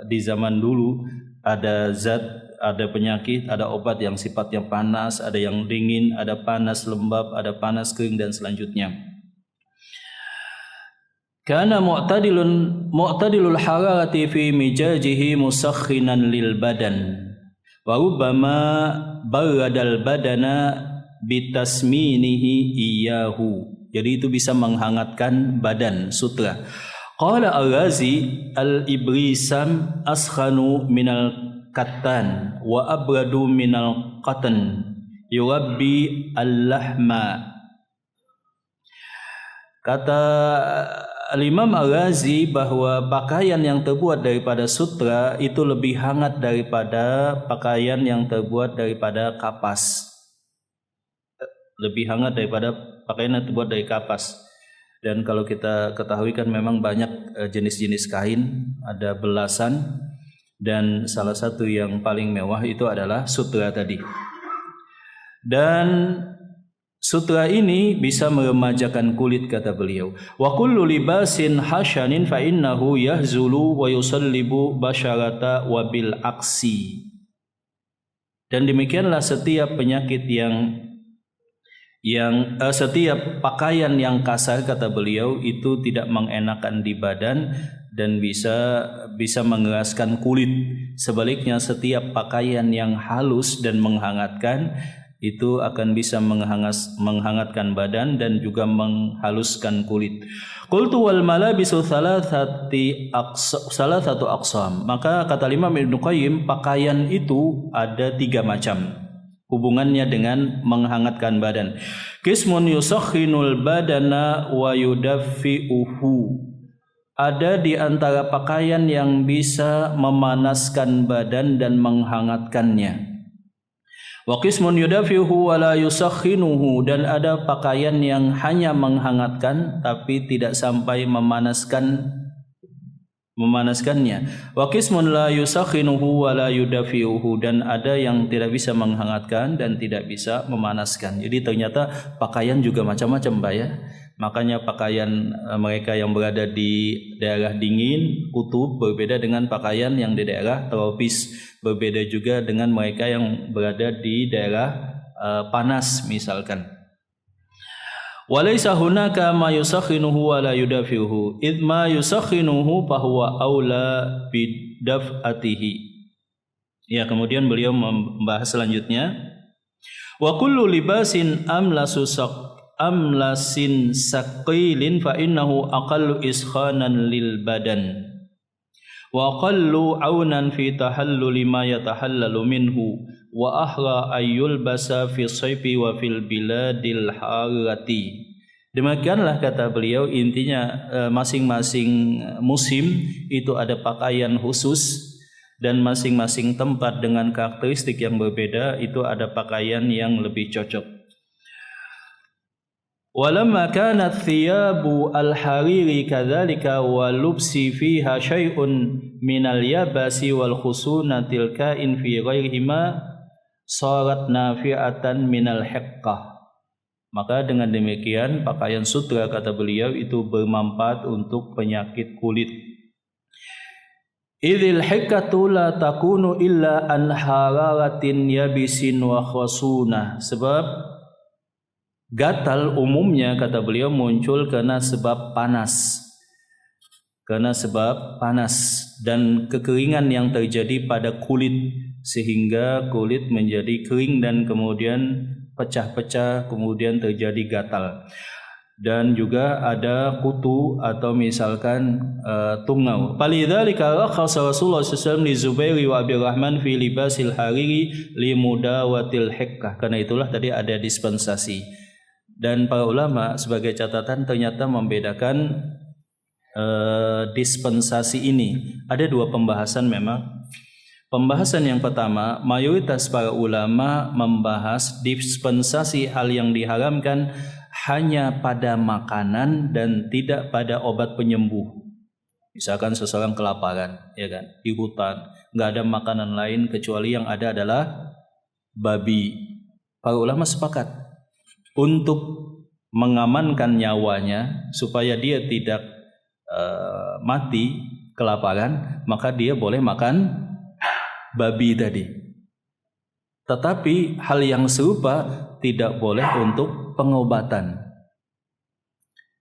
di zaman dulu ada zat ada penyakit, ada obat yang sifatnya panas, ada yang dingin, ada panas lembab, ada panas kering dan selanjutnya. Kana mu'tadilul hararati fi mijajihi musakhinan lil badan wa rubbama baradal badana bitasminihi iyahu. Jadi itu bisa menghangatkan badan, sutra. Qala al-Ghazi al-ibrisam askhanu minal kattan wa abradu minal qatan yurabbi al-lahma. Kata Al-Imam Al-Ghazi bahwa pakaian yang terbuat daripada sutra itu lebih hangat daripada pakaian yang terbuat daripada kapas. Lebih hangat daripada pakaian yang terbuat dari kapas. Dan kalau kita ketahui kan memang banyak jenis-jenis kain, ada belasan, dan salah satu yang paling mewah itu adalah sutra tadi. Dan sutra ini bisa meremajakan kulit, kata beliau. Wa kullu libasin hasyanin fa innahu yahzulu wa yusallibu basyarata wa bil aksi. Dan demikianlah setiap penyakit setiap pakaian yang kasar, kata beliau, itu tidak mengenakan di badan dan bisa mengeraskan kulit. Sebaliknya setiap pakaian yang halus dan menghangatkan itu akan bisa menghangatkan badan dan juga menghaluskan kulit. Qultu wal malabisu salasatu aqsam. Maka kata Imam Ibnu Qayyim, pakaian itu ada 3 macam hubungannya dengan menghangatkan badan. Qismun yusakhinul badana wa yudaffi'uhu. Ada di antara pakaian yang bisa memanaskan badan dan menghangatkannya. Wa qismun yudafihu wa la yusakhinuhu. Dan ada pakaian yang hanya menghangatkan tapi tidak sampai memanaskannya. Wa qismun la yusakhinuhu wa la yudafihu. Dan ada yang tidak bisa menghangatkan dan tidak bisa memanaskan. Jadi ternyata pakaian juga macam-macam, Mbak ya. Makanya pakaian mereka yang berada di daerah dingin, kutub, berbeda dengan pakaian yang di daerah tropis. Berbeda juga dengan mereka yang berada di daerah panas misalkan. Walaysa hunaka ma yusakhinuhu wa la yudafihu. Id ma yusakhinuhu fahuwa aula bidaf'atihi. Ya, kemudian beliau membahas selanjutnya. Wa kullu libasin amlasin saqilin fa innahu aqallu iskhanan lil badan wa aqallu aunan fi tahalluli ma yatahallalu minhu wa ahra ayyul basa fi sayfi wa fil biladil harati. Demikianlah kata beliau, intinya masing-masing musim itu ada pakaian khusus dan masing-masing tempat dengan karakteristik yang berbeda itu ada pakaian yang lebih cocok. Walamma kanat thiyabu al-hariri kadzalika wa lubsi fiha syai'un minal yabasi wal khusunatil kain fi ghairihima sarat nafi'atan minal hiqqah. Maka dengan demikian pakaian sutra, kata beliau, itu bermanfaat untuk penyakit kulit. Idzil hiqqatu la takunu illa an hararatin yabisin wa khusuna. Sebab gatal umumnya, kata beliau, muncul karena sebab panas. Karena sebab panas dan kekeringan yang terjadi pada kulit, sehingga kulit menjadi kering dan kemudian pecah-pecah, kemudian terjadi gatal. Dan juga ada kutu atau misalkan tungau. Falidzalika rakhasa Rasulullah sallallahu alaihi wasallam li Zubairi wa Abdurrahman fi libasil hariri li mudawatil hiqqah. Karena itulah tadi ada dispensasi. Dan para ulama sebagai catatan ternyata membedakan dispensasi ini. Ada 2 pembahasan memang. Pembahasan yang pertama, mayoritas para ulama membahas dispensasi hal yang diharamkan hanya pada makanan dan tidak pada obat penyembuh. Misalkan seseorang kelaparan, ya kan, di hutan, nggak ada makanan lain kecuali yang ada adalah babi. Para ulama sepakat untuk mengamankan nyawanya supaya dia tidak mati kelaparan, maka dia boleh makan babi tadi. Tetapi hal yang serupa tidak boleh untuk pengobatan.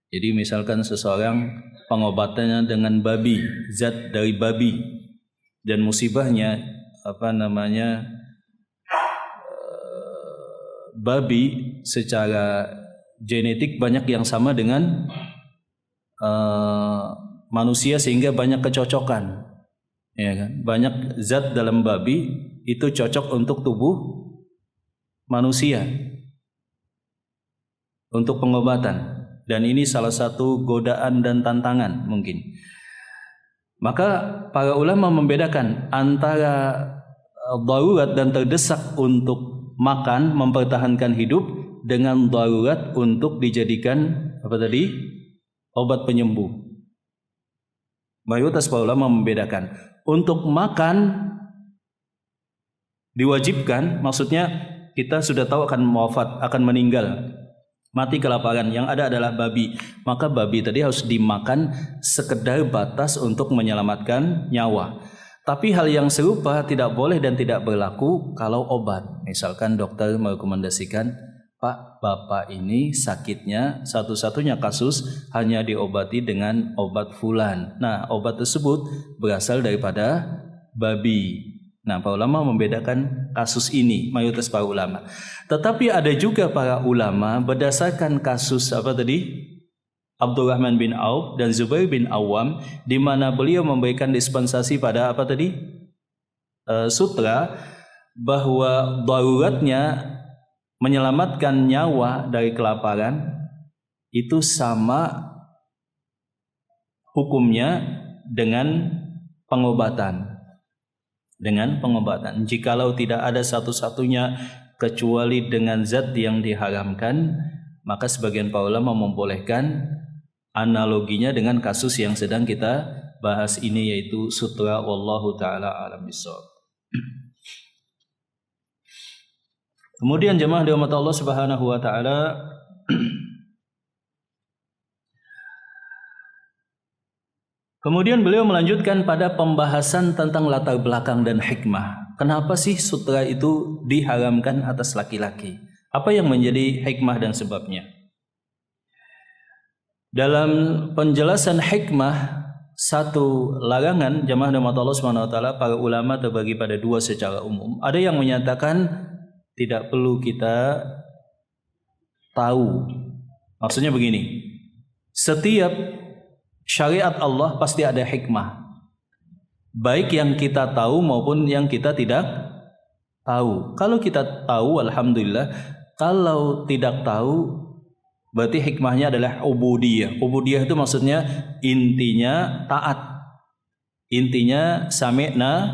Jadi misalkan seseorang pengobatannya dengan babi, zat dari babi, dan musibahnya babi secara genetik banyak yang sama dengan manusia sehingga banyak kecocokan, ya kan? Banyak zat dalam babi itu cocok untuk tubuh manusia untuk pengobatan, dan ini salah satu godaan dan tantangan mungkin. Maka para ulama membedakan antara darurat dan terdesak untuk makan mempertahankan hidup dengan darurat untuk dijadikan obat penyembuh. Mayoritas para ulama membedakan. Untuk makan diwajibkan, maksudnya kita sudah tahu akan wafat, akan meninggal, mati kelaparan, yang ada adalah babi, maka babi tadi harus dimakan sekedar batas untuk menyelamatkan nyawa. Tapi hal yang serupa tidak boleh dan tidak berlaku kalau obat. Misalkan dokter merekomendasikan, Pak, Bapak ini sakitnya satu-satunya kasus hanya diobati dengan obat fulan. Nah, obat tersebut berasal daripada babi. Nah, para ulama membedakan kasus ini, mayoritas para ulama. Tetapi ada juga para ulama berdasarkan kasus Abdurrahman bin Auf dan Zubair bin Awam, di mana beliau memberikan dispensasi pada sutra, bahwa daruratnya menyelamatkan nyawa dari kelaparan itu sama hukumnya dengan pengobatan. Jikalau tidak ada satu-satunya kecuali dengan zat yang diharamkan, maka sebagian para ulama membolehkan analoginya dengan kasus yang sedang kita bahas ini, yaitu sutra. Wallahu ta'ala a'lam bishawab. Kemudian jemaah dirahmati Allah Subhanahu wa taala, kemudian beliau melanjutkan pada pembahasan tentang latar belakang dan hikmah. Kenapa sih sutra itu diharamkan atas laki-laki? Apa yang menjadi hikmah dan sebabnya? Dalam penjelasan hikmah satu larangan, jemaah dirahmati Allah Subhanahu wa taala, para ulama terbagi pada dua secara umum. Ada yang menyatakan tidak perlu kita tahu. Maksudnya begini, setiap syariat Allah pasti ada hikmah, baik yang kita tahu maupun yang kita tidak tahu. Kalau kita tahu, alhamdulillah. Kalau tidak tahu, berarti hikmahnya adalah ubudiyah. Ubudiyah itu maksudnya intinya taat, intinya sami'na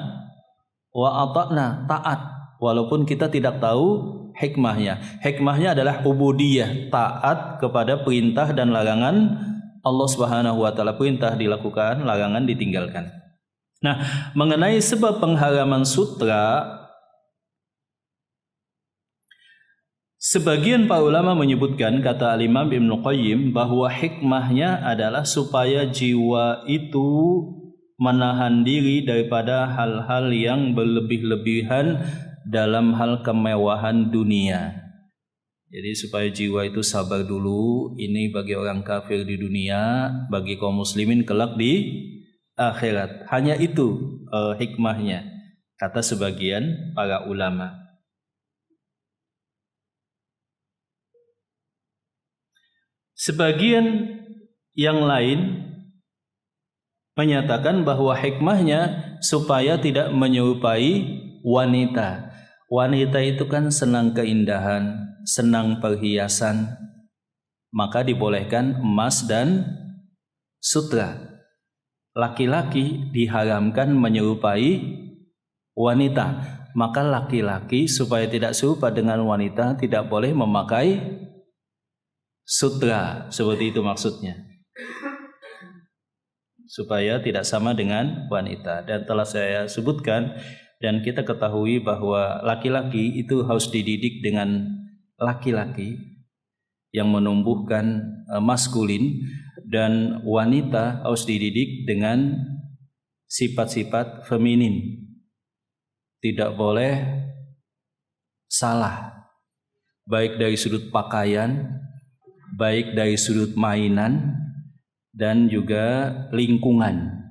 wa ata'na, taat walaupun kita tidak tahu hikmahnya. Hikmahnya adalah ubudiyah, taat kepada perintah dan larangan Allah Subhanahu wa taala. Perintah dilakukan, larangan ditinggalkan. Nah, mengenai sebab pengharaman sutra, sebagian para ulama menyebutkan, kata Al-Imam Ibnu Qayyim, bahwa hikmahnya adalah supaya jiwa itu menahan diri daripada hal-hal yang berlebih-lebihan dalam hal kemewahan dunia. Jadi supaya jiwa itu sabar dulu, ini bagi orang kafir di dunia, bagi kaum muslimin kelak di akhirat. Hanya itu hikmahnya, kata sebagian para ulama. Sebagian yang lain menyatakan bahwa hikmahnya supaya tidak menyerupai wanita. Wanita itu kan senang keindahan, senang perhiasan, maka dibolehkan emas dan sutra. Laki-laki diharamkan menyerupai wanita, maka laki-laki supaya tidak serupa dengan wanita tidak boleh memakai sutra. Seperti itu maksudnya, supaya tidak sama dengan wanita. Dan telah saya sebutkan dan kita ketahui bahwa laki-laki itu harus dididik dengan laki-laki yang menumbuhkan maskulin, dan wanita harus dididik dengan sifat-sifat feminin. Tidak boleh salah, baik dari sudut pakaian, baik dari sudut mainan, dan juga lingkungan.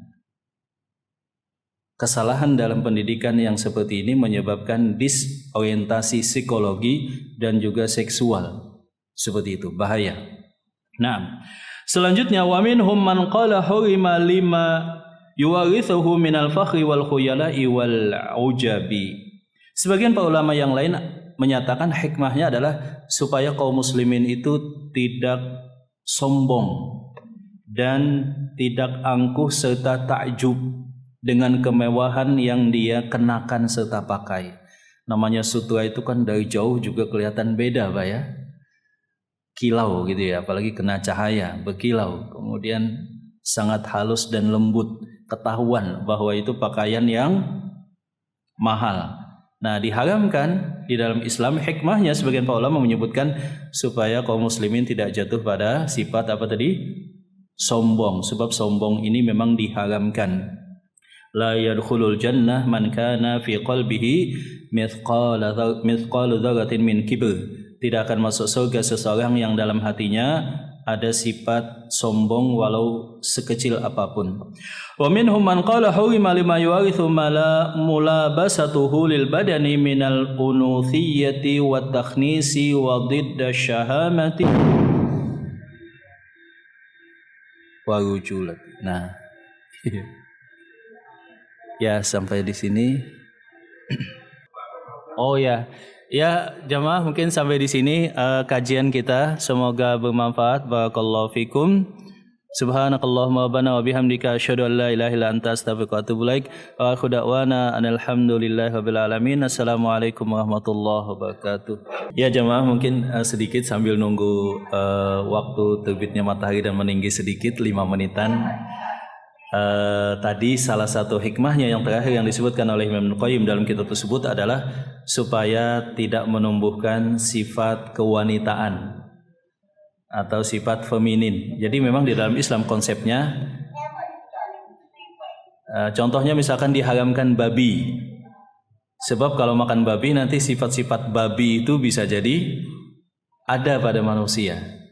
Kesalahan dalam pendidikan yang seperti ini menyebabkan disorientasi psikologi dan juga seksual. Seperti itu, bahaya. Nah, selanjutnya wa minhum man qala hurima lima yuwarithuhu minal fakhri wal khuyala'i wal ujabi. Sebagian para ulama yang lain menyatakan hikmahnya adalah supaya kaum muslimin itu tidak sombong dan tidak angkuh serta takjub dengan kemewahan yang dia kenakan serta pakai. Namanya sutra itu kan dari jauh juga kelihatan beda, Pak ya. Kilau gitu ya, apalagi kena cahaya, berkilau. Kemudian sangat halus dan lembut, ketahuan bahwa itu pakaian yang mahal. Nah, diharamkan di dalam Islam. Hikmahnya sebagian para ulama menyebutkan supaya kaum muslimin tidak jatuh pada sifat apa tadi? Sombong. Sebab sombong ini memang diharamkan. La yadkhulul jannah man kana fi qalbihi mithqalu dzarratin min kibr. Tidak akan masuk surga seseorang yang dalam hatinya ada sifat sombong walau sekecil apapun. Wa minhum man qala hurima lima yuwarithu mulabasatuhu lil badani minal unuthiyati wat takhnisi wa didda syahamati wa rujulat. Nah, ya sampai di sini. Oh ya, ya jamaah mungkin sampai di sini kajian kita. Semoga bermanfaat. Barakallahu fikum. Subhanakallahumma rabbana wa bihamdika asyhadu an la ilaha illa anta astaghfiruka wa atubu ilaik. Wa akhiru da'wana alhamdulillahi rabbil alamin. Assalamualaikum warahmatullahi wabarakatuh. Ya jamaah mungkin sedikit sambil nunggu waktu terbitnya matahari dan meninggi sedikit 5 menitan. Tadi salah satu hikmahnya yang terakhir yang disebutkan oleh Imam Ibnu Qayyim dalam kitab tersebut adalah supaya tidak menumbuhkan sifat kewanitaan atau sifat feminin. Jadi memang di dalam Islam konsepnya, contohnya misalkan diharamkan babi. Sebab kalau makan babi nanti sifat-sifat babi itu bisa jadi ada pada manusia.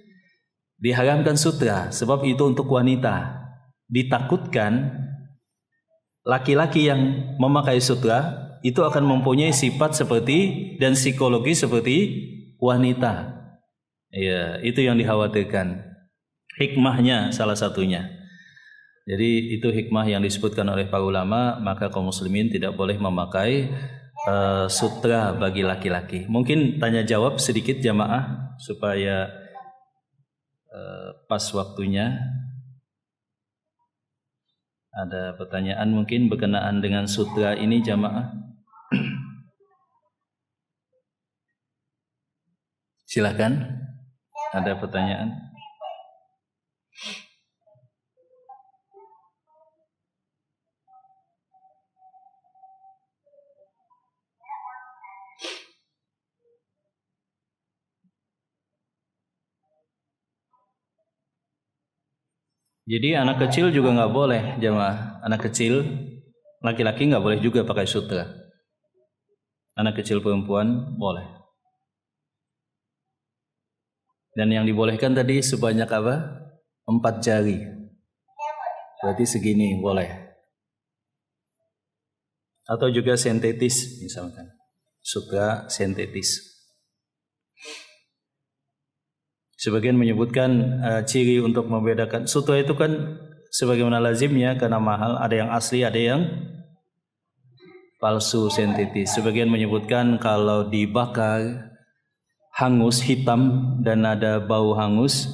Diharamkan sutra sebab itu untuk wanita. Ditakutkan laki-laki yang memakai sutra itu akan mempunyai sifat seperti dan psikologi seperti wanita. Ya, itu yang dikhawatirkan. Hikmahnya salah satunya. Jadi itu hikmah yang disebutkan oleh para ulama, maka kaum muslimin tidak boleh memakai sutra bagi laki-laki. Mungkin tanya jawab sedikit jamaah supaya pas waktunya. Ada pertanyaan mungkin berkenaan dengan sutra ini jamaah? Silakan. Ada pertanyaan? Jadi anak kecil juga nggak boleh jamaah. Anak kecil laki-laki nggak boleh juga pakai sutra. Anak kecil perempuan boleh. Dan yang dibolehkan tadi sebanyak apa? 4 jari. Berarti segini boleh. Atau juga sintetis misalkan. Sutra sintetis. Sebagian menyebutkan ciri untuk membedakan sutra itu kan sebagaimana lazimnya karena mahal, ada yang asli, ada yang palsu sintetis. Sebagian menyebutkan kalau dibakar hangus hitam dan ada bau hangus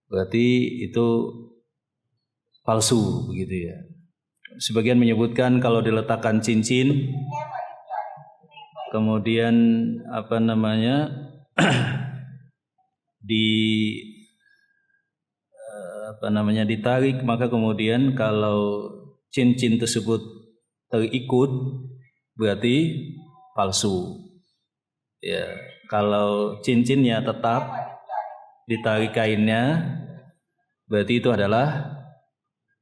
berarti itu palsu begitu ya. Sebagian menyebutkan kalau diletakkan cincin kemudian ditarik, maka kemudian kalau cincin tersebut terikut berarti palsu. Ya, kalau cincinnya tetap ditarik kainnya berarti itu adalah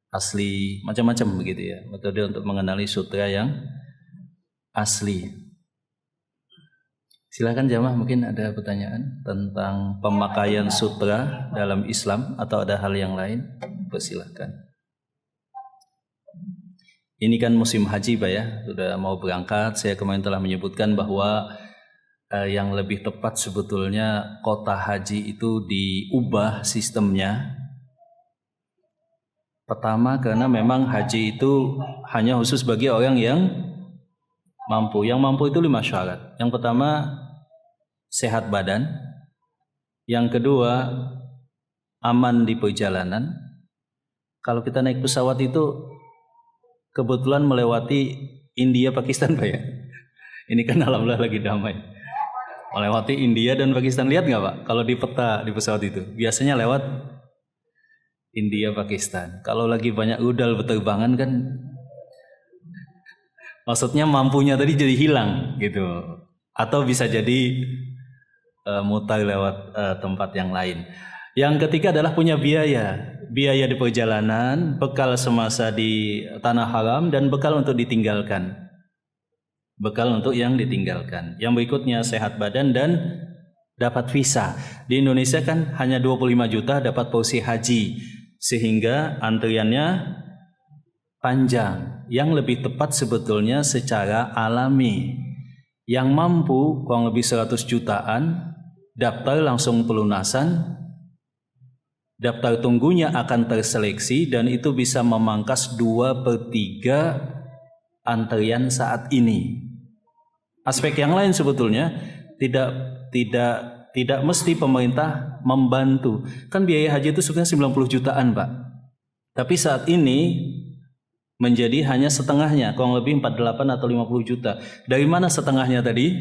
asli. Macam-macam begitu ya metode untuk mengenali sutra yang asli. Silakan jamaah, mungkin ada pertanyaan tentang pemakaian sutra dalam Islam atau ada hal yang lain? Persilahkan. Ini kan musim haji Pak ya, sudah mau berangkat. Saya kemarin telah menyebutkan bahwa yang lebih tepat sebetulnya kota haji itu diubah sistemnya. Pertama karena memang haji itu hanya khusus bagi orang yang mampu. Yang mampu itu 5 syarat. Yang pertama sehat badan. Yang kedua aman di perjalanan. Kalau kita naik pesawat itu kebetulan melewati India Pakistan Pak ya. Ini kan alhamdulillah lagi damai. Melewati India dan Pakistan, lihat nggak Pak? Kalau di peta di pesawat itu biasanya lewat India Pakistan. Kalau lagi banyak rudal berterbangan kan, maksudnya mampunya tadi jadi hilang gitu. Atau bisa jadi mutar lewat tempat yang lain. Yang ketiga adalah punya biaya di perjalanan, bekal semasa di tanah haram dan bekal untuk ditinggalkan. Bekal untuk yang ditinggalkan. Yang berikutnya sehat badan dan dapat visa. Di Indonesia kan hanya 25 juta dapat porsi haji, sehingga antriannya panjang. Yang lebih tepat sebetulnya secara alami. Yang mampu kurang lebih 100 jutaan daftar langsung pelunasan. Daftar tunggunya akan terseleksi dan itu bisa memangkas 2/3 antrian saat ini. Aspek yang lain sebetulnya tidak mesti pemerintah membantu. Kan biaya haji itu sebenarnya 90 jutaan, Pak. Tapi saat ini menjadi hanya setengahnya, kurang lebih 48 atau 50 juta. Dari mana setengahnya tadi?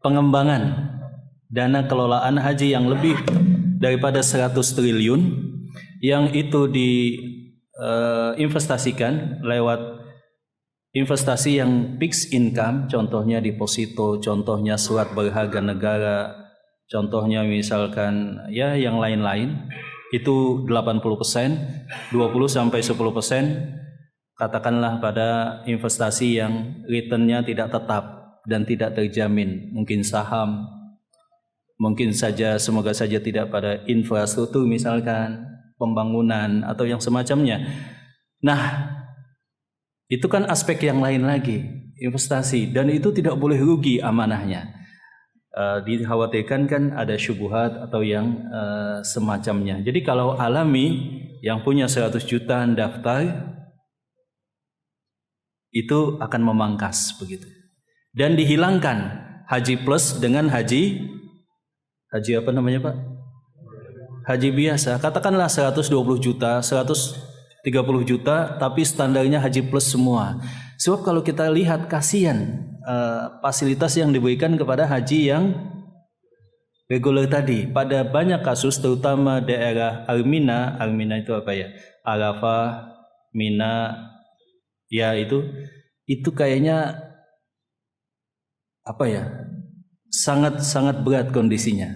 Pengembangan dana kelolaan haji yang lebih daripada 100 triliun yang itu diinvestasikan lewat investasi yang fixed income, contohnya deposito, contohnya surat berharga negara, contohnya misalkan ya yang lain-lain, itu 80%, 20-10% katakanlah pada investasi yang returnnya tidak tetap dan tidak terjamin, mungkin saham, mungkin saja semoga saja tidak pada infrastruktur misalkan pembangunan atau yang semacamnya. Nah, itu kan aspek yang lain lagi, investasi, dan itu tidak boleh rugi amanahnya. Dikhawatirkan kan ada syubhat atau yang semacamnya. Jadi kalau alami yang punya 100 jutaan daftar itu akan memangkas begitu. Dan dihilangkan haji plus dengan haji apa namanya Pak? Haji biasa. Katakanlah 120 juta, 130 juta, tapi standarnya haji plus semua. Sebab kalau kita lihat kasihan fasilitas yang diberikan kepada haji yang reguler tadi. Pada banyak kasus, terutama daerah Armina itu apa ya? Arafah, Mina, ya itu kayaknya apa ya? Sangat berat kondisinya.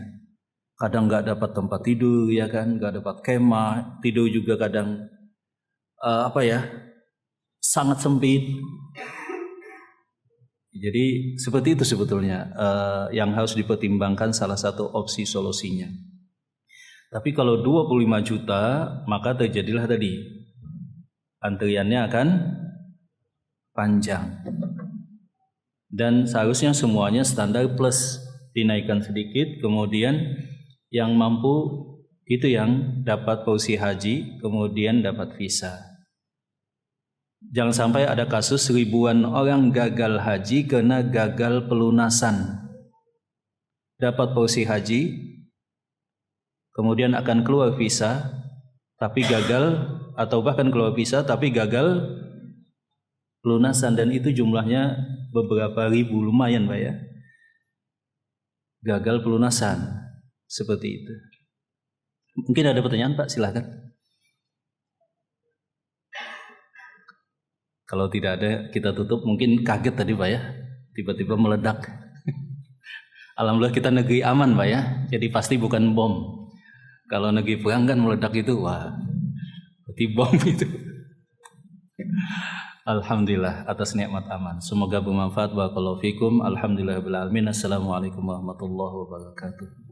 Kadang nggak dapat tempat tidur, ya kan, nggak dapat kemah, tidur juga kadang sangat sempit. Jadi seperti itu sebetulnya yang harus dipertimbangkan salah satu opsi solusinya. Tapi kalau 25 juta maka terjadilah tadi antriannya akan panjang. Dan seharusnya semuanya standar plus, dinaikkan sedikit, kemudian yang mampu itu yang dapat porsi haji, kemudian dapat visa. Jangan sampai ada kasus ribuan orang gagal haji karena gagal pelunasan. Dapat porsi haji, kemudian akan keluar visa, tapi gagal, atau bahkan keluar visa tapi gagal pelunasan, dan itu jumlahnya beberapa ribu, lumayan Pak ya. Gagal pelunasan seperti itu. Mungkin ada pertanyaan Pak, silakan. Kalau tidak ada kita tutup. Mungkin kaget tadi Pak ya, tiba-tiba meledak. Alhamdulillah kita negeri aman Pak ya, jadi pasti bukan bom. Kalau negeri perang kan meledak itu, wah, berarti bom itu. Alhamdulillah atas nikmat aman. Semoga bermanfaat. Barakallahu fikum. Alhamdulillahirabbil alamin. Assalamualaikum warahmatullahi wabarakatuh.